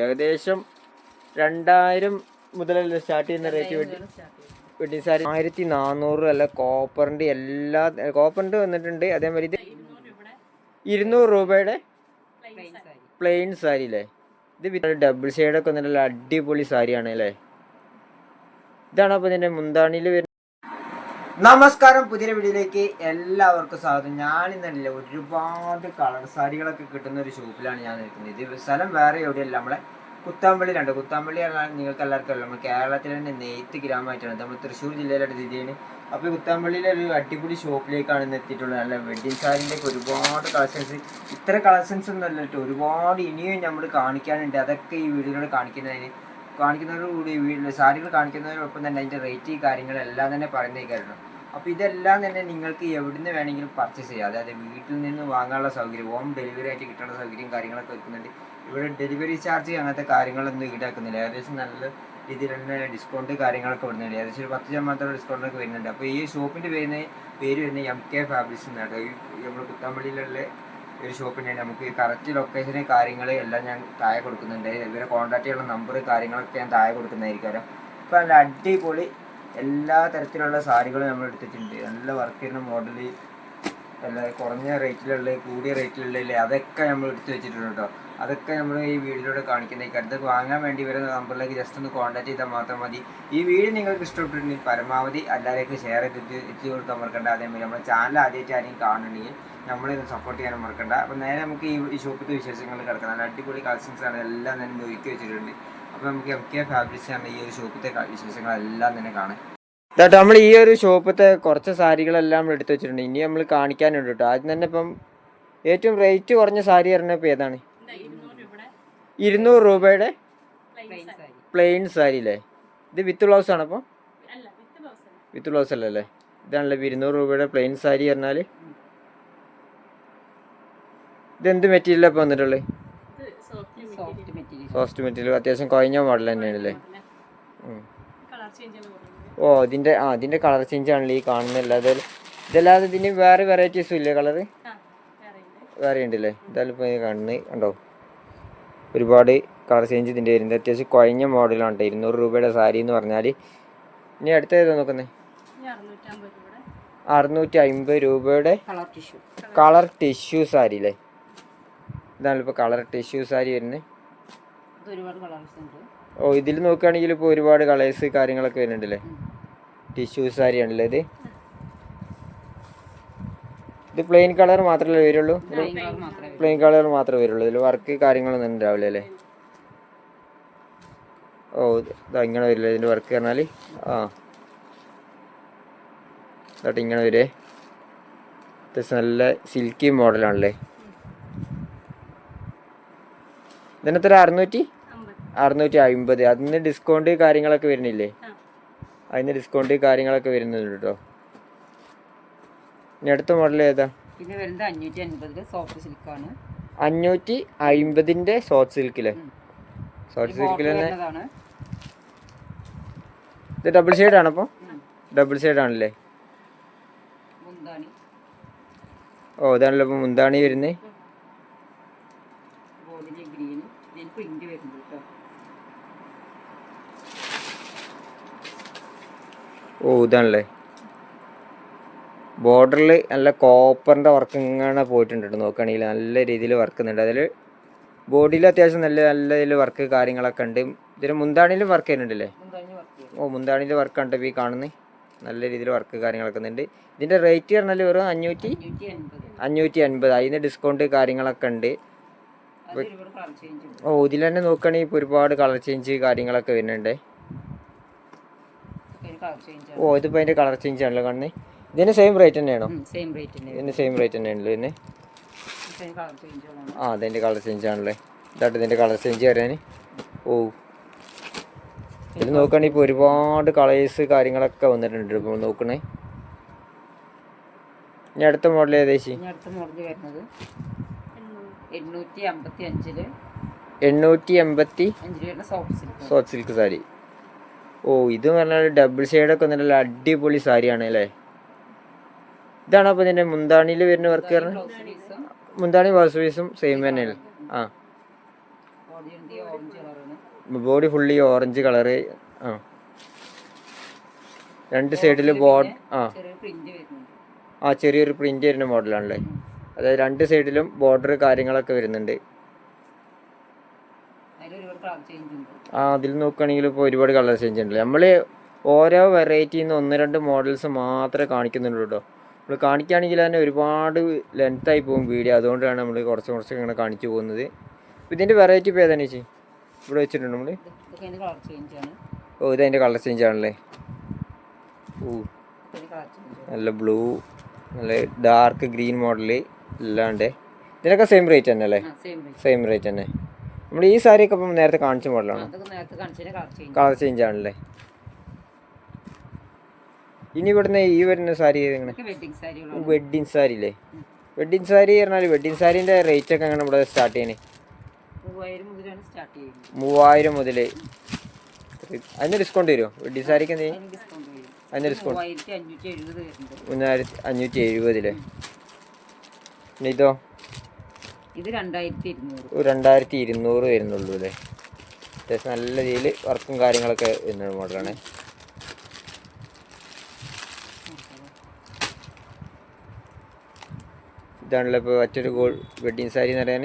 ഏകദേശം 2000 മുതലല്ലേ സ്റ്റാർട്ട് ചെയ്യുന്ന rate? Wedding sari 1400 അല്ല. കോപ്പറിൻ്റെ എല്ലാ കോപ്പറിൻ്റെ വന്നിട്ടുണ്ട്. അതേമാതിരി ഇത് 200 രൂപയുടെ പ്ലെയിൻ സാരി അല്ലേ? ഇത് ഡബിൾ ഷെയ്ഡൊക്കെ വന്നിട്ടുള്ള അടിപൊളി സാരിയാണ് അല്ലേ? ഇതാണ് അപ്പോൾ ഇതിൻ്റെ മുന്താണിയിൽ വരുന്നത്. നമസ്കാരം, പുതിയ വീഡിയോയിലേക്ക് എല്ലാവർക്കും സ്വാഗതം. ഞാനിന്നല്ല ഒരുപാട് കളർ സാരികളൊക്കെ കിട്ടുന്ന ഒരു ഷോപ്പിലാണ് ഞാൻ നിൽക്കുന്നത്. ഇത് സ്ഥലം വേറെ എവിടെയല്ല, നമ്മളെ കുത്താമ്പള്ളിയിലുണ്ട്. കുത്താമ്പള്ളി നിങ്ങൾക്ക് എല്ലാവർക്കും അറിയാം, നമ്മൾ കേരളത്തിലെ തന്നെ നെയ്ത്ത് ഗ്രാമമായിട്ടാണ്, നമ്മൾ തൃശ്ശൂർ ജില്ലയിലായിട്ട് സ്ഥിതി ചെയ്യുന്നത്. അപ്പോൾ കുത്താമ്പള്ളിയിലെ ഒരു അടിപൊളി ഷോപ്പിലേക്കാണ് ഇന്ന് എത്തിയിട്ടുള്ളത്. നല്ല വെഡ്ഡിങ് സാരിൻ്റെ ഒരുപാട് കളക്ഷൻസ്, ഇത്ര കളക്ഷൻസ് ഒന്നും അല്ല കേട്ടോ, ഒരുപാട് ഇനിയും നമ്മൾ കാണിക്കാനുണ്ട്. അതൊക്കെ ഈ വീഡിയോയിലൂടെ കാണിക്കുന്നതോടുകൂടി സാരികൾ കാണിക്കുന്നതിനൊപ്പം തന്നെ അതിൻ്റെ റേറ്റ് കാര്യങ്ങളെല്ലാം തന്നെ പറയുന്നേക്കായിരുന്നു. അപ്പോൾ ഇതെല്ലാം തന്നെ നിങ്ങൾക്ക് എവിടുന്ന് വേണമെങ്കിലും പർച്ചേസ് ചെയ്യാം. അതായത് വീട്ടിൽ നിന്ന് വാങ്ങാനുള്ള സൗകര്യം, ഹോം ഡെലിവറി ആയിട്ട് കിട്ടുന്ന സൗകര്യം കാര്യങ്ങളൊക്കെ വെക്കുന്നുണ്ട്. ഇവിടെ ഡെലിവറി ചാർജ് അങ്ങനത്തെ കാര്യങ്ങളൊന്നും ഈടാക്കുന്നില്ല. ഏകദേശം നല്ല രീതിയിൽ തന്നെ ഡിസ്കൗണ്ട് കാര്യങ്ങളൊക്കെ വരുന്നുണ്ട്. ഏകദേശം ഒരു 10% ഡിസ്കൗണ്ടൊക്കെ വരുന്നുണ്ട്. അപ്പോൾ ഈ ഷോപ്പിൻ്റെ പേര് വരുന്നത് MK ഫാബ്രിക്സ് എന്നാണ്. നമ്മൾ കുത്താമ്പള്ളിയിലുള്ള ഒരു ഷോപ്പിൻ്റെയാണ്. നമുക്ക് കറക്റ്റ് ലൊക്കേഷന് കാര്യങ്ങൾ എല്ലാം ഞാൻ താഴെ കൊടുക്കുന്നുണ്ട്. ഇവരെ കോൺടാക്ട് ചെയ്യാനുള്ള നമ്പർ കാര്യങ്ങളൊക്കെ ഞാൻ താഴെ കൊടുക്കുന്നതായിരിക്കും. ഇപ്പോൾ നല്ല അടിപൊളി എല്ലാ തരത്തിലുള്ള സാരികളും നമ്മൾ എടുത്തിട്ടുണ്ട്. നല്ല വർക്ക് ചെയ്യുന്ന മോഡൽ, നല്ല കുറഞ്ഞ റേറ്റിലുള്ള, കൂടിയ റേറ്റിലുള്ള അതൊക്കെ നമ്മൾ എടുത്ത് വെച്ചിട്ടുണ്ട് കേട്ടോ. അതൊക്കെ നമ്മൾ ഈ വീഡിയോയിലൂടെ കാണിക്കുന്നതായിരിക്കും. അടുത്തൊക്കെ വാങ്ങാൻ വേണ്ടി വരുന്ന നമ്പറിലേക്ക് ജസ്റ്റ് ഒന്ന് കോൺടാക്ട് ചെയ്താൽ മാത്രം മതി. ഈ വീഡിയോ നിങ്ങൾക്ക് ഇഷ്ടപ്പെട്ടിട്ടുണ്ടെങ്കിൽ പരമാവധി എല്ലാവരേക്കും ഷെയർ ചെയ്തിട്ട് എത്തി കൊടുക്കാൻ മറക്കണ്ട. അതേമാതിരി നമ്മുടെ ചാനൽ ആദ്യമായിട്ട് ആരെയും കാണുന്നുണ്ടെങ്കിൽ നമ്മളെ സപ്പോർട്ട് ചെയ്യാനും മറക്കണ്ട. അപ്പോൾ നേരെ നമുക്ക് ഈ ഷോപ്പിൻ്റെ വിശേഷങ്ങൾ കിടക്കാം. നല്ല അടിപൊളി കളക്ഷൻസാണ്, എല്ലാം തന്നെ ഒരുക്കി വെച്ചിട്ടുണ്ട്. അപ്പോൾ നമുക്ക് MK ഫാബ്രിക്സ് ആണ് ഈ ഒരു ഷോപ്പിൻ്റെ വിശേഷങ്ങളെല്ലാം തന്നെ കാണാം. കേട്ടോ, നമ്മൾ ഈ ഒരു ഷോപ്പിലത്തെ കുറച്ച് സാരികളെല്ലാം നമ്മൾ എടുത്ത് വെച്ചിട്ടുണ്ട്. ഇനി നമ്മൾ കാണിക്കാനുണ്ട് കേട്ടോ. ആദ്യം തന്നെ ഇപ്പം ഏറ്റവും റേറ്റ് കുറഞ്ഞ സാരി പറഞ്ഞപ്പോൾ ഏതാണ്? 200 രൂപയുടെ പ്ലെയിൻ സാരി അല്ലേ? ഇത് വിത്ത് ബ്ലൗസ് ആണ്. അപ്പോൾ വിത്ത് ബ്ലൗസ് അല്ലല്ലേ? ഇതാണല്ലേ 200 രൂപയുടെ പ്ലെയിൻ സാരി പറഞ്ഞാൽ. ഇതെന്ത് മെറ്റീരിയലാണ് ഇപ്പോൾ വന്നിട്ടുള്ളത്? സോഫ്റ്റ് മെറ്റീരിയൽ, അത്യാവശ്യം കുഴഞ്ഞ മോഡൽ തന്നെയാണല്ലേ? ഓ, ഇതിൻ്റെ കളർ ചേഞ്ച് ആണല്ലോ ഈ കാണുന്നില്ല. ഇതല്ലാതെ ഇതിന് വേറെ വെറൈറ്റീസും ഇല്ലേ? കളറ് വേറെ ഉണ്ടല്ലേ? ഇതായാലും ഇപ്പോൾ കാണുന്നത് കണ്ടോ, ഒരുപാട് കളർ ചേഞ്ച് ഇതിൻ്റെ വരുന്നത്. അത്യാവശ്യം കുഴഞ്ഞ മോഡലാണ് കേട്ടോ 200 രൂപയുടെ സാരി എന്ന് പറഞ്ഞാൽ. ഇനി അടുത്ത ഏതാ നോക്കുന്നത്? 650 രൂപയുടെ കളർ ടിഷ്യൂ സാരി അല്ലേ? ഇതാണ് ഇപ്പോൾ കളർ ടിഷ്യൂ സാരി വരുന്നത്. ഓ, ഇതിൽ നോക്കുകയാണെങ്കിൽ ഇപ്പോൾ ഒരുപാട് കളേഴ്സ് കാര്യങ്ങളൊക്കെ വരുന്നുണ്ടല്ലേ? ടിഷ്യൂ സാരി ആണല്ലേ ഇത്? ഇത് പ്ലെയിൻ കളർ മാത്രമല്ലേ വരുള്ളൂ? പ്ലെയിൻ കളർ മാത്രമേ വരുള്ളൂ. ഇതിൽ വർക്ക് കാര്യങ്ങളൊന്നും ഉണ്ടാവില്ല അല്ലേ? ഓ, ഇതാ ഇങ്ങനെ വരില്ല ഇതിൻ്റെ വർക്ക് പറഞ്ഞാൽ. ഇതായിട്ട് ഇങ്ങനെ വരുമേ. അത്യാവശ്യം നല്ല സിൽക്കി മോഡലാണല്ലേ? ഇതിനത്ര 650. അതിന് ഡിസ്കൗണ്ട് കാര്യങ്ങളൊക്കെ വരുന്നില്ലേ? അതിന് ഡിസ്കൗണ്ട് കാര്യങ്ങളൊക്കെ വരുന്നുണ്ട് കേട്ടോ. ഇനി അടുത്ത മോഡൽ ഏതാ? 550 സോഫ്റ്റ് സിൽക്കിലെ. സോഫ്റ്റ് സിൽക്കിൽ തന്നെ ഇത് ഡബിൾ ഷെയ്ഡാണ്. അപ്പോൾ ഡബിൾ ഷെയ്ഡാണല്ലേ? ഓ, ഇതാണല്ലോ ഇപ്പോൾ മുന്താണി വരുന്നത്. ഓ, ഇതാണല്ലേ ബോർഡറിൽ നല്ല കോപ്പറിൻ്റെ വർക്ക് ഇങ്ങനെ പോയിട്ടുണ്ട്. നോക്കുകയാണെങ്കിൽ നല്ല രീതിയിൽ വർക്ക് ഉണ്ട്. അതിൽ ബോഡിയിൽ അത്യാവശ്യം നല്ല ഇതിൽ വർക്ക് കാര്യങ്ങളൊക്കെ ഉണ്ട്. ഇതിന് മുന്താണിയിലും വർക്ക് ചെയ്യുന്നുണ്ടല്ലേ? ഓ, മുന്താണിയിൽ വർക്ക് ഉണ്ട്. ഈ കാണുന്നത് നല്ല രീതിയിൽ വർക്ക് കാര്യങ്ങളൊക്കെ ഉണ്ട്. ഇതിൻ്റെ റേറ്റ് പറഞ്ഞാൽ വെറും 550. അതിന് ഡിസ്കൗണ്ട് കാര്യങ്ങളൊക്കെ ഉണ്ട്. ഓ, ഇതിൽ തന്നെ നോക്കുകയാണെങ്കിൽ ഇപ്പോൾ ഒരുപാട് കളർ ചേഞ്ച് കാര്യങ്ങളൊക്കെ വരുന്നുണ്ട്. ഓ, ഇതിപ്പോൾ അതിൻ്റെ കളർ ചേഞ്ച് ആണല്ലോ കാണുന്നത്. ഇതിന് സെയിം റേറ്റ് തന്നെയാണോ? ഇതിന് സെയിം റേറ്റ് തന്നെയാണല്ലോ ഇതിന്. അതിൻ്റെ കളർ ചേഞ്ച് ആണല്ലേ? ഇതായിട്ട് ഇതിൻ്റെ കളർ ചേഞ്ച് വരാൻ. ഓ, ഇതിൽ നോക്കുകയാണെങ്കിൽ ഇപ്പോൾ ഒരുപാട് കളേഴ്സ് കാര്യങ്ങളൊക്കെ വന്നിട്ടുണ്ട് ഇപ്പോൾ നോക്കണേ. ഇനി അടുത്ത മോഡൽ ഏകദേശം 850 സോഫ്റ്റ് സിൽക്ക് സാരി. ഓ, ഇത് പറഞ്ഞാൽ ഡബിൾ ഷെയ്ഡൊക്കെ വന്നിട്ടുള്ള അടിപൊളി സാരിയാണ് അല്ലേ? ഇതാണ് അപ്പോൾ ഇതിൻ്റെ മുന്താണിയിൽ വരുന്ന വർക്ക് പറഞ്ഞത്? മുന്താണി ബ്ലൗസ് പീസും സെയിം തന്നെയാണ്. Body fully orange colour. ആ, രണ്ട് സൈഡിൽ ബോർഡ്. ആ ചെറിയൊരു പ്രിന്റ് വരുന്ന മോഡലാണല്ലേ. അതായത് രണ്ട് സൈഡിലും ബോർഡർ കാര്യങ്ങളൊക്കെ വരുന്നുണ്ട്. ആ, അതിൽ നോക്കുകയാണെങ്കിൽ ഇപ്പോൾ ഒരുപാട് കളർ ചേഞ്ച് ഉണ്ട്. നമ്മൾ ഓരോ വെറൈറ്റിയിൽ നിന്ന് 1-2 മോഡൽസ് മാത്രമേ കാണിക്കുന്നുള്ളൂ കേട്ടോ. നമ്മൾ കാണിക്കുകയാണെങ്കിൽ തന്നെ ഒരുപാട് ലെങ്ത്തായി പോകും വീഡിയോ. അതുകൊണ്ടാണ് നമ്മൾ കുറച്ച് ഇങ്ങനെ കാണിച്ചു പോകുന്നത്. ഇതിൻ്റെ വെറൈറ്റി ഇപ്പോൾ ഏതാണ് ചേച്ചി ഇവിടെ വെച്ചിട്ടുണ്ട് നമ്മൾ? ഓ, ഇതതിൻ്റെ കളർ ചേഞ്ച് ആണല്ലേ. ഓ, നല്ല ബ്ലൂ, നല്ല ഡാർക്ക് ഗ്രീൻ മോഡല് ഇല്ലാണ്ട്. ഇതിനൊക്കെ സെയിം റേറ്റ് തന്നെ അല്ലേ? സെയിം റേറ്റ് തന്നെ. നമ്മൾ ഈ സാരിയൊക്കെ ഇപ്പം നേരത്തെ കാണിച്ച മോഡലാണ്. കളർ ചേഞ്ച് ആണല്ലേ. ഇനി ഇവിടുന്ന് ഈ വരുന്ന സാരി വെഡ്ഡിങ് സാരി അല്ലേ? വെഡ്ഡിങ് സാരി പറഞ്ഞാൽ വെഡ്ഡിങ് സാരീൻ്റെ റേറ്റ് ഒക്കെ എങ്ങനെ ഇവിടെ സ്റ്റാർട്ട് ചെയ്യണേ? 3000 മുതൽ. അതിന് ഡിസ്കൗണ്ട് വരുമോ വെഡ്ഡിങ് സാരിക്ക്? അതിന് ഡിസ്കൗണ്ട് 3570 പിന്നെ ഇതോ? ഇത് 2200 വരുന്നുള്ളൂ അല്ലേ. അത്യാവശ്യം നല്ല രീതിയിൽ വർക്കും കാര്യങ്ങളൊക്കെ വരുന്ന മോഡലാണ്. ഇതാണല്ലോ ഇപ്പോൾ മറ്റൊരു വെഡ്ഡിങ് സാരി എന്ന് പറയാൻ.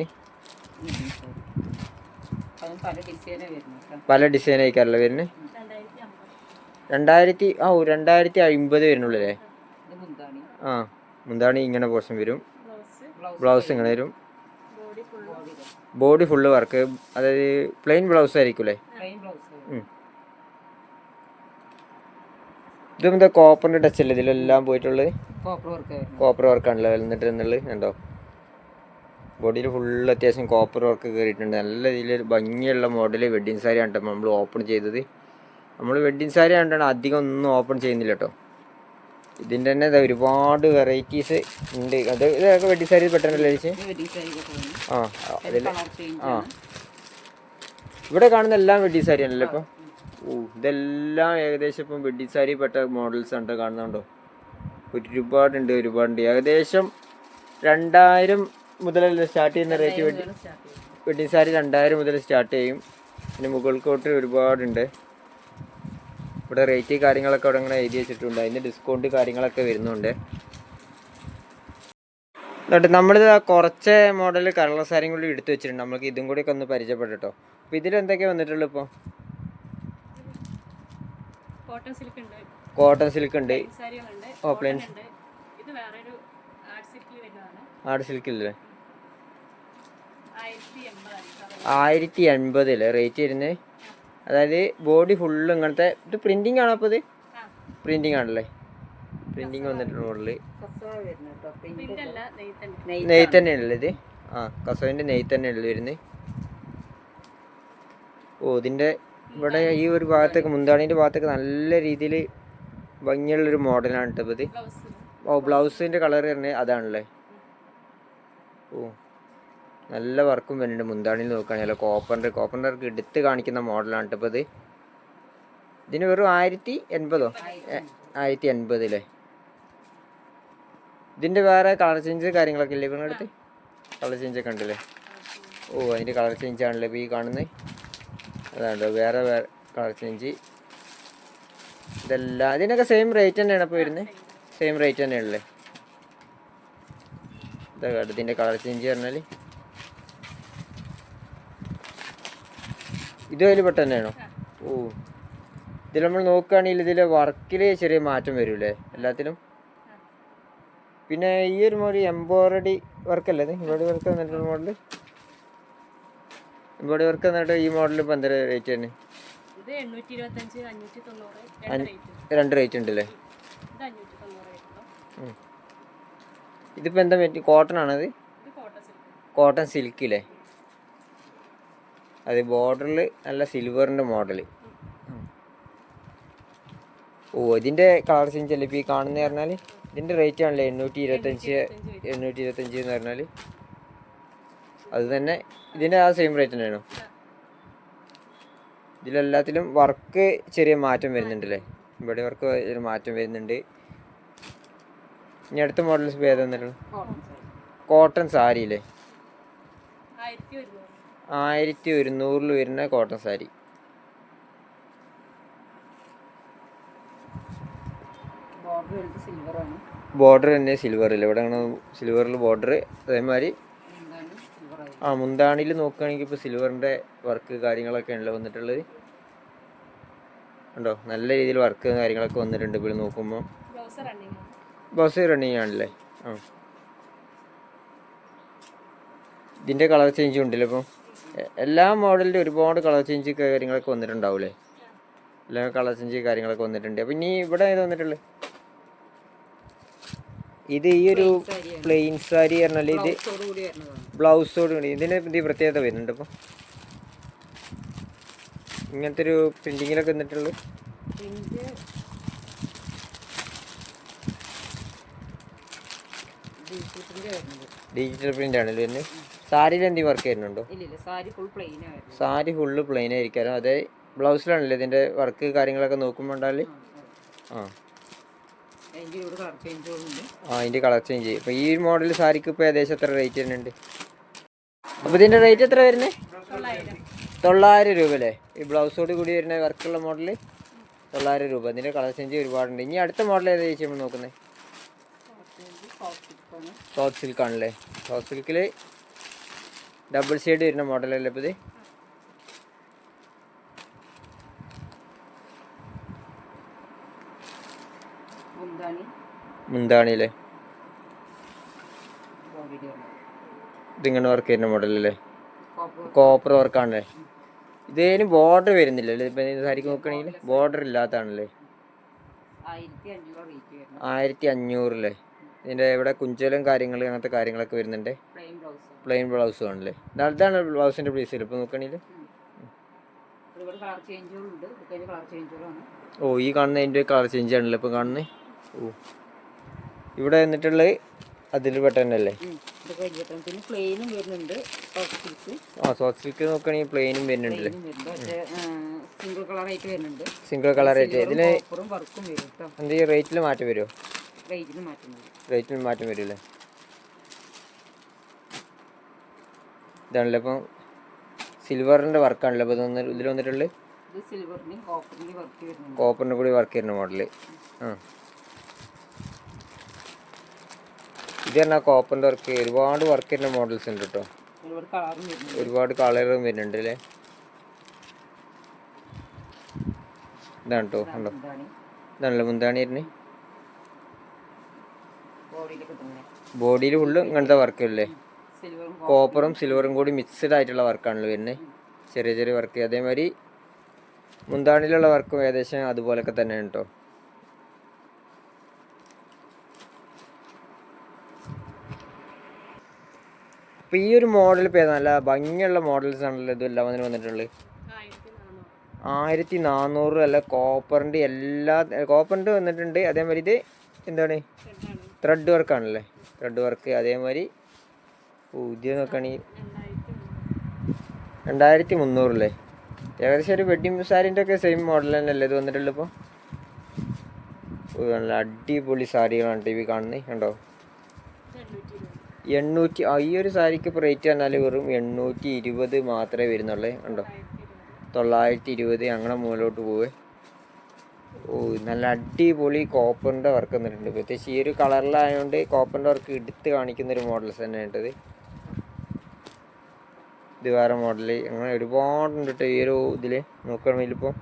പല ഡിസൈൻ ആയിക്കാറല്ലേ വരുന്നത്. 2050 വരുന്നുള്ളൂ അല്ലേ? ആ, മുന്താണി ഇങ്ങനെ പോർഷൻ വരും. ബ്ലൗസ് ഇങ്ങനെ വരും. ബോഡി ഫുള്ള് വർക്ക്, അതായത് പ്ലെയിൻ ബ്ലൗസ് ആയിരിക്കും അല്ലേ? ഇതും എന്താ കോപ്പറിൻ്റെ ടച്ച് അല്ലേ ഇതിലെല്ലാം പോയിട്ടുള്ളത്? കോപ്പർ വർക്കാണല്ലോ എന്നിട്ടുള്ളത് കണ്ടോ. ബോഡിയിൽ ഫുള്ള് അത്യാവശ്യം കോപ്പർ വർക്ക് കയറിയിട്ടുണ്ട്. നല്ല രീതിയിൽ ഭംഗിയുള്ള മോഡൽ വെഡ്ഡിങ് സാരി ആണ് നമ്മൾ ഓപ്പൺ ചെയ്തത്. നമ്മൾ വെഡ്ഡിങ് സാരി ആയിട്ടാണ് അധികം ഒന്നും ഓപ്പൺ ചെയ്യുന്നില്ല കേട്ടോ. ഇതിൻ്റെ തന്നെ ഒരുപാട് വെറൈറ്റീസ് ഉണ്ട്. ഇതൊക്കെ വെഡ്ഡിങ് സാരി പെട്ടെന്നല്ലേ ചേച്ചി? ആ, അതിൽ ആ, ഇവിടെ കാണുന്ന എല്ലാം വെഡ്ഡിങ് സാരി ആണല്ലോ ഇപ്പം. ഓ, ഇതെല്ലാം ഏകദേശം ഇപ്പം വെഡ്ഡിങ് സാരി പെട്ട മോഡൽസ് ആണ് കാണുന്നുണ്ടോ. ഒരുപാടുണ്ട്. ഏകദേശം 2000 മുതലല്ലേ സ്റ്റാർട്ട് ചെയ്യുന്ന റേറ്റ്? വെഡ്ഡിങ് സാരി 2000 മുതൽ സ്റ്റാർട്ട് ചെയ്യും. പിന്നെ മുകൾക്കോട്ട് ഒരുപാടുണ്ട്. ഇവിടെ റേറ്റ് കാര്യങ്ങളൊക്കെ അവിടെ ഇങ്ങനെ എഴുതി വെച്ചിട്ടുണ്ട്. അതിന് ഡിസ്കൗണ്ട് കാര്യങ്ങളൊക്കെ വരുന്നുണ്ട്. എന്നിട്ട് നമ്മളിത് കുറച്ച് മോഡൽ കളർ സാരിയും കൂടി എടുത്തു വെച്ചിട്ടുണ്ട്. നമുക്ക് ഇതും കൂടി ഒക്കെ ഒന്ന് പരിചയപ്പെട്ടോ. അപ്പോൾ ഇതിലെന്തൊക്കെയാണ് വന്നിട്ടുള്ളത് ഇപ്പോൾ? കോട്ടൺ സിൽക്ക് ഉണ്ട്. ഓ, പ്ലെയിൻ ആട് സിൽക്കില്ലേ? 1080 അല്ലേ റേറ്റ് വരുന്നത്? അതായത് ബോഡി ഫുള്ള് ഇങ്ങനത്തെ. ഇത് പ്രിന്റിങ് ആണോ? അപ്പോൾ ഇത് പ്രിന്റിങ് ആണല്ലേ. പ്രിന്റിങ് വന്നിട്ടുണ്ട് മോഡല്. നെയ്ത്ത് തന്നെയാണല്ലേ ഇത്? ആ, കസവിൻ്റെ നെയ്ത്ത് തന്നെയല്ലേ വരുന്നത്. ഓ, ഇതിൻ്റെ ഇവിടെ ഈ ഒരു ഭാഗത്തൊക്കെ മുന്താണീൻ്റെ ഭാഗത്തൊക്കെ നല്ല രീതിയിൽ ഭംഗിയുള്ളൊരു മോഡലാണ് കേട്ടോ ഇത്. ഓ, ബ്ലൗസിൻ്റെ കളർ തന്നെ അതാണല്ലേ. ഓ, നല്ല വർക്കും വരുന്നുണ്ട് മുന്താണിയിൽ നോക്കുകയാണെങ്കിൽ. കോപ്പറിൻ്റെ വർക്ക് എടുത്ത് കാണിക്കുന്ന മോഡലാണ് കേട്ടോ ഇപ്പോൾ ഇത്. ഇതിന് വെറും 1080. 1080 അല്ലേ? ഇതിൻ്റെ വേറെ കളർ ചേഞ്ച് കാര്യങ്ങളൊക്കെ ഇല്ലേ നിങ്ങളുടെ അടുത്ത്? കളർ ചേഞ്ചൊക്കെ ഉണ്ടല്ലേ? ഓ, അതിൻ്റെ കളർ ചേഞ്ച് ആണല്ലേ ഇപ്പോൾ ഈ കാണുന്നത്. അതാണല്ലോ വേറെ കളർ ചേഞ്ച്. ഇതെല്ലാം ഇതിനൊക്കെ സെയിം റേറ്റ് തന്നെയാണ് അപ്പോൾ വരുന്നത്? സെയിം റേറ്റ് തന്നെയാണല്ലേ? ഇതാ ഇതിൻ്റെ കളർ ചേഞ്ച് പറഞ്ഞാൽ ഇത് അതിൽ പെട്ടെന്ന് തന്നെയാണോ? ഓ, ഇതിൽ നമ്മൾ നോക്കുകയാണെങ്കിൽ ഇതിൽ വർക്കിൽ ചെറിയ മാറ്റം വരില്ലേ എല്ലാത്തിലും? പിന്നെ ഈ ഒരു മോഡൽ എംബ്രോയിഡറി വർക്കല്ലേ ഇത്? എംബ്രോയിഡറി വർക്ക് എന്നിട്ട് മോഡൽ എംബ്രോയിഡറി വർക്ക് എന്നിട്ട് ഈ മോഡൽ ഇപ്പോൾ എന്താ റേറ്റ് തന്നെ? രണ്ട് റേറ്റ് ഉണ്ടല്ലേ? ഇതിപ്പോൾ എന്താ പറ്റി? കോട്ടൺ ആണത്? കോട്ടൺ സിൽക്കില്ലേ? അത് ബോർഡറിൽ നല്ല സിൽവറിൻ്റെ മോഡൽ. ഓ, ഇതിൻ്റെ കളർ ചേഞ്ച് അല്ലേ ഇപ്പോൾ ഈ കാണുന്നത് പറഞ്ഞാൽ? ഇതിൻ്റെ റേറ്റ് ആണല്ലേ 825 എന്ന് പറഞ്ഞാൽ? അത് തന്നെ ഇതിൻ്റെ ആ സെയിം റേറ്റ് തന്നെയാണോ? ഇതിലെല്ലാത്തിലും വർക്ക് ചെറിയ മാറ്റം വരുന്നുണ്ടല്ലേ? ഇവിടെ വർക്ക് ചെറിയ മാറ്റം വരുന്നുണ്ട്. ഇനി അടുത്ത മോഡൽസ് ഏതാ? കോട്ടൺ സാരി അല്ലേ? 1100 വരുന്ന കോട്ടൺ സാരി. ബോർഡർ തന്നെ സിൽവറിൽ, ഇവിടെ സിൽവറിൽ ബോർഡർ. അതേമാതിരി മുന്താണിയിൽ നോക്കുകയാണെങ്കിൽ ഇപ്പോൾ സിൽവറിൻ്റെ വർക്ക് കാര്യങ്ങളൊക്കെ ഉണ്ടല്ലോ വന്നിട്ടുള്ളത്. ഉണ്ടോ, നല്ല രീതിയിൽ വർക്ക് കാര്യങ്ങളൊക്കെ വന്നിട്ടുണ്ട്. ഇപ്പോൾ നോക്കുമ്പോൾ ബ്ലൗസ് റണ്ണിങ് ആണല്ലേ. ഇതിൻ്റെ കളർ ചേഞ്ചും ഉണ്ടല്ലോ ഇപ്പം. എല്ലാ മോഡലിൻ്റെ ഒരുപാട് കളർ ചേഞ്ച് കാര്യങ്ങളൊക്കെ വന്നിട്ടുണ്ടാവില്ലേ. എല്ലാ കളർ ചേഞ്ച് കാര്യങ്ങളൊക്കെ വന്നിട്ടുണ്ട്. അപ്പം ഇനി ഇവിടെ ഏത് വന്നിട്ടുള്ളത്? ഇത് ഈ ഒരു പ്ലെയിൻ സാരി പറഞ്ഞാൽ ഇത് ബ്ലൗസോട് കൂടി. ഇതിന് പുതിയ പ്രത്യേകത വരുന്നുണ്ട് ഇപ്പം. ഇങ്ങനത്തെ ഒരു പ്രിന്റിങ്ങിലൊക്കെ വന്നിട്ടുള്ളൂ. ഡിജിറ്റൽ പ്രിന്റ് ആണല്ലോ വരുന്നത്. സാരിയിൽ എന്തെങ്കിലും വർക്ക് വരുന്നുണ്ടോ? സാരി ഫുള്ള് പ്ലെയിൻ ആയിരിക്കാനും അതെ ബ്ലൗസിലാണല്ലോ ഇതിൻ്റെ വർക്ക് കാര്യങ്ങളൊക്കെ നോക്കുമ്പോൾ ഉണ്ടാവില്ലേ. അതിൻ്റെ കളർ ചേഞ്ച്. ഇപ്പോൾ ഈ മോഡൽ സാരിക്ക് ഇപ്പോൾ ഏകദേശം എത്ര റേറ്റ് വരുന്നുണ്ട്? അപ്പോൾ ഇതിൻ്റെ റേറ്റ് എത്ര വരുന്നത്? 900 രൂപ അല്ലേ? ഈ ബ്ലൗസോട് കൂടി വരുന്ന വർക്കുള്ള മോഡൽ 900 രൂപ. ഇതിൻ്റെ കളർ ചേഞ്ച് ഒരുപാടുണ്ട്. ഇനി അടുത്ത മോഡൽ ഏതാ ചേച്ചി നമ്മൾ നോക്കുന്നത്? സോഫ്റ്റ് സിൽക്ക് ആണല്ലേ. സോഫ്റ്റ് സിൽക്കിൽ ഡബിൾ ഷെയ്ഡ് വരുന്ന മോഡലല്ലേ ഇപ്പോൾ ഇത്? മുന്താണിയില്ലേ ഇതിങ്ങനെ വർക്ക് ചെയ്യുന്ന മോഡലല്ലേ? കോപ്പർ വർക്കാണല്ലേ. ഇതിന് ബോർഡർ വരുന്നില്ലല്ലേ ഇപ്പം സാരിക്ക് നോക്കുകയാണെങ്കിൽ? ബോർഡർ ഇല്ലാത്തതാണല്ലേ. 1500 അല്ലേ. ഇതിൻ്റെ ഇവിടെ കുഞ്ചലും കാര്യങ്ങൾ അങ്ങനത്തെ കാര്യങ്ങളൊക്കെ വരുന്നുണ്ട്. പ്ലെയിൻ ബ്ലൗസും ആണല്ലേ. ഇതാണ് ബ്ലൗസിൻ്റെ പീസ് ഇപ്പോൾ നോക്കുകയാണെങ്കിൽ. ഈ കാണുന്നതിൻ്റെ കളർ ചേഞ്ച് ആണല്ലോ ഇപ്പം കാണുന്നത്. ഇവിടെ വന്നിട്ടുള്ളത് അതിൽ പെട്ട തന്നെയല്ലേ. സോഫ്റ്റ് സിൽക്ക് നോക്കുകയാണെങ്കിൽ പ്ലെയിനും വരുന്നുണ്ടല്ലേ. സിംഗിൾ കളർ ആയിട്ട്. ഇതിന് എന്തെങ്കിലും റേറ്റിൽ മാറ്റം വരുമോ? റേറ്റിൽ മാറ്റം വരുമല്ലേ. ഇതാണല്ലോ ഇപ്പം സിൽവറിൻ്റെ വർക്കാണല്ലോ ഇപ്പോൾ ഇതിൽ വന്നിട്ടുള്ളത്. കോപ്പറിൻ്റെ കൂടി വർക്ക് ചെയ്യുന്ന മോഡല്. ഇത് പറഞ്ഞാൽ കോപ്പറിൻ്റെ വർക്ക് ഒരുപാട് വർക്ക് ചെയ്യുന്ന മോഡൽസ് ഉണ്ട് കേട്ടോ. ഒരുപാട് കളറും വരുന്നുണ്ട് അല്ലേ. ഇതാണ് കേട്ടോ, കണ്ടോ. ഇതാണല്ലോ മുന്താണി വരുന്നത്. ബോഡിയിൽ ഫുള്ള് ഇങ്ങനത്തെ വർക്കല്ലേ. കോപ്പറും സിൽവറും കൂടി മിക്സ്ഡ് ആയിട്ടുള്ള വർക്കാണല്ലോ വരുന്നത്. ചെറിയ ചെറിയ വർക്ക്. അതേമാതിരി മുന്താണിയിലുള്ള വർക്കും ഏകദേശം അതുപോലൊക്കെ തന്നെയാണ് കേട്ടോ. അപ്പോൾ ഈ ഒരു മോഡൽ ഇപ്പോൾ നല്ല ഭംഗിയുള്ള മോഡൽസ് ആണല്ലോ ഇതെല്ലാം അതിന് വന്നിട്ടുള്ളത്. 1400 അല്ല. കോപ്പറിൻ്റെ എല്ലാ കോപ്പറിൻ്റെ വന്നിട്ടുണ്ട്. അതേമാതിരി ഇത് എന്താണ് ത്രെഡ് വർക്കാണല്ലേ. Thread work. അതേമാതിരി പുതിയ നോക്കുകയാണെങ്കിൽ 2300 അല്ലേ. ഏകദേശം ഒരു വെഡ്ഡിങ് സാരീൻ്റെ ഒക്കെ സെയിം മോഡൽ തന്നെയല്ലേ ഇത് വന്നിട്ടുള്ളൂ. ഇപ്പോൾ നല്ല അടിപൊളി സാരികളാണ് ടി വി കാണുന്നത്. കണ്ടോ. 800. ഈ ഒരു സാരിക്ക് ഇപ്പോൾ റേറ്റ് പറഞ്ഞാൽ വെറും 820 മാത്രമേ വരുന്നുള്ളൂ. കണ്ടോ. 920 അങ്ങനെ മുകളിലോട്ട് പോവേ. നല്ല അടിപൊളി കോപ്പറിൻ്റെ വർക്ക് വന്നിട്ടുണ്ട്. പ്രത്യേകിച്ച് ഈ ഒരു കളറിലായതുകൊണ്ട് കോപ്പറിൻ്റെ വർക്ക് എടുത്ത് കാണിക്കുന്നൊരു മോഡൽസ് തന്നെ ഉണ്ടത്. ഇത് വേറെ മോഡൽ. അങ്ങനെ ഒരുപാടുണ്ട് കേട്ടോ ഈ ഒരു ഇതിൽ നോക്കുകയാണെങ്കിൽ. ഇപ്പോൾ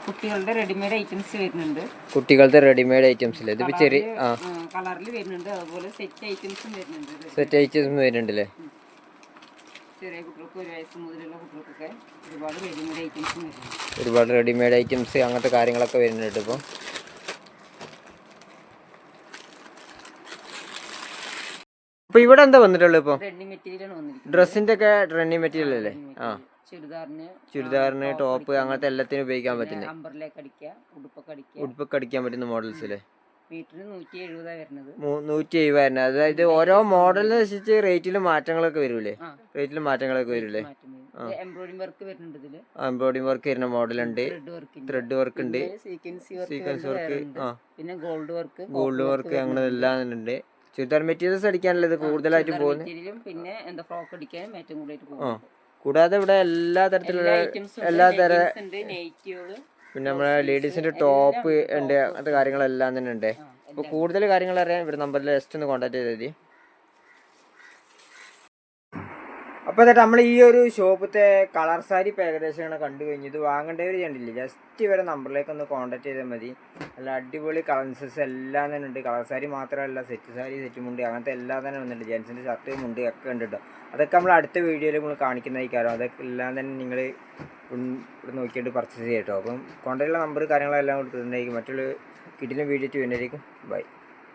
കുട്ടികളുടെ റെഡിമെയ്ഡ് ഐറ്റംസ് വരുന്നുണ്ട്. കുട്ടികളുടെ റെഡിമെയ്ഡ് ഐറ്റംസിൽ ഇതിപ്പോൾ ചെറിയ കളറിൽ വരുന്നുണ്ട്. അതുപോലെ സെറ്റ് ഐറ്റംസും വരുന്നുണ്ട്. സെറ്റ് ഐറ്റംസും വരുന്നുണ്ടല്ലേ. ചെറിയ കുട്ടികൾക്ക് 1 വയസ്സ് മുതലുള്ള കുട്ടികൾക്കൊക്കെ ഒരുപാട് റെഡിമെയ്ഡ് ഐറ്റംസും വരുന്നുണ്ട്. ഒരുപാട് റെഡിമെയ്ഡ് ഐറ്റംസ് അങ്ങനത്തെ കാര്യങ്ങളൊക്കെ വരുന്നുണ്ട്. ഇപ്പോൾ ഇപ്പോൾ ഇവിടെ എന്താ വന്നിട്ടുള്ളത്? ഇപ്പോൾ ഡ്രസ്സിൻ്റെ ഒക്കെ റണ്ണിങ് മെറ്റീരിയൽ അല്ലേ. ചുരിദാറിന് ടോപ്പ് അങ്ങനത്തെ എല്ലാത്തിനും ഉപയോഗിക്കാൻ പറ്റുന്നത്. ഉടുപ്പൊക്കെ അടിക്കാൻ പറ്റുന്ന മോഡൽസ് അല്ലേ. 170 വരുന്നത്. അതായത് ഓരോ മോഡലിന് അനുസരിച്ച് റേറ്റിൽ മാറ്റങ്ങളൊക്കെ വരൂലേ. എംബ്രോയിഡിംഗ് വർക്ക് വരുന്ന മോഡലുണ്ട്. ത്രെഡ് വർക്ക് ഉണ്ട്. Sequence work. പിന്നെ ഗോൾഡ് വർക്ക് അങ്ങനെ എല്ലാം ഉണ്ട്. ചുരിദാർ മെറ്റീരിയൽസ് അടിക്കാനുള്ളത് കൂടുതലായിട്ടും പോകുന്നത്. മെറ്റീരിയലും പിന്നെ എന്താ ഫ്രോക്ക് അടിക്കാനും ഏറ്റവും കൂടുതലായിട്ട് ആ പോകും. കൂടാതെ ഇവിടെ എല്ലാ തരത്തിലുള്ള എല്ലാ തര നൈറ്റികള് പിന്നെ നമ്മളെ ലേഡീസിന്റെ ടോപ്പ് ഉണ്ട്, അങ്ങനത്തെ കാര്യങ്ങളെല്ലാം തന്നെ ഉണ്ട്. അപ്പോൾ കൂടുതൽ കാര്യങ്ങൾ അറിയാൻ ഇവിടെ നമ്പറിൽ ജസ്റ്റ് ഒന്ന് കോൺടാക്ട് ചെയ്താൽ മതി. അപ്പോൾ എന്നിട്ട് നമ്മൾ ഈ ഒരു ഷോപ്പത്തെ കളർ സാരി ഇപ്പോൾ ഏകദേശം അങ്ങനെ കണ്ടു കഴിഞ്ഞു. ഇത് വാങ്ങേണ്ടവർ കണ്ടില്ല, ജസ്റ്റ് ഇവരെ നമ്പറിലേക്ക് ഒന്ന് കോൺടാക്ട് ചെയ്താൽ മതി. നല്ല അടിപൊളി കളൻസസ് എല്ലാം തന്നെ ഉണ്ട്. കളർ സാരി മാത്രമല്ല, സെറ്റ് സാരി, സെറ്റ് മുണ്ട്, അങ്ങനത്തെ എല്ലാം തന്നെ വന്നിട്ടുണ്ട്. ജെൻസിൻ്റെ ഷർട്ട് മുണ്ട് ഒക്കെ ഉണ്ട് കേട്ടോ. അതൊക്കെ നമ്മൾ അടുത്ത വീഡിയോയിൽ നമ്മൾ കാണിക്കുന്നതായിരിക്കും. അതൊക്കെ എല്ലാം തന്നെ നിങ്ങൾ ഇവിടെ നോക്കിയിട്ട് പർച്ചേസ് ചെയ്യാം കേട്ടോ. അപ്പം കോൺടാക്റ്റുള്ള നമ്പർ കാര്യങ്ങളെല്ലാം കൊടുത്തിട്ടുണ്ടായിരിക്കും. മറ്റുള്ള കിട്ടിയ വീഡിയോ ചെയ്യുന്നതായിരിക്കും. ബൈ.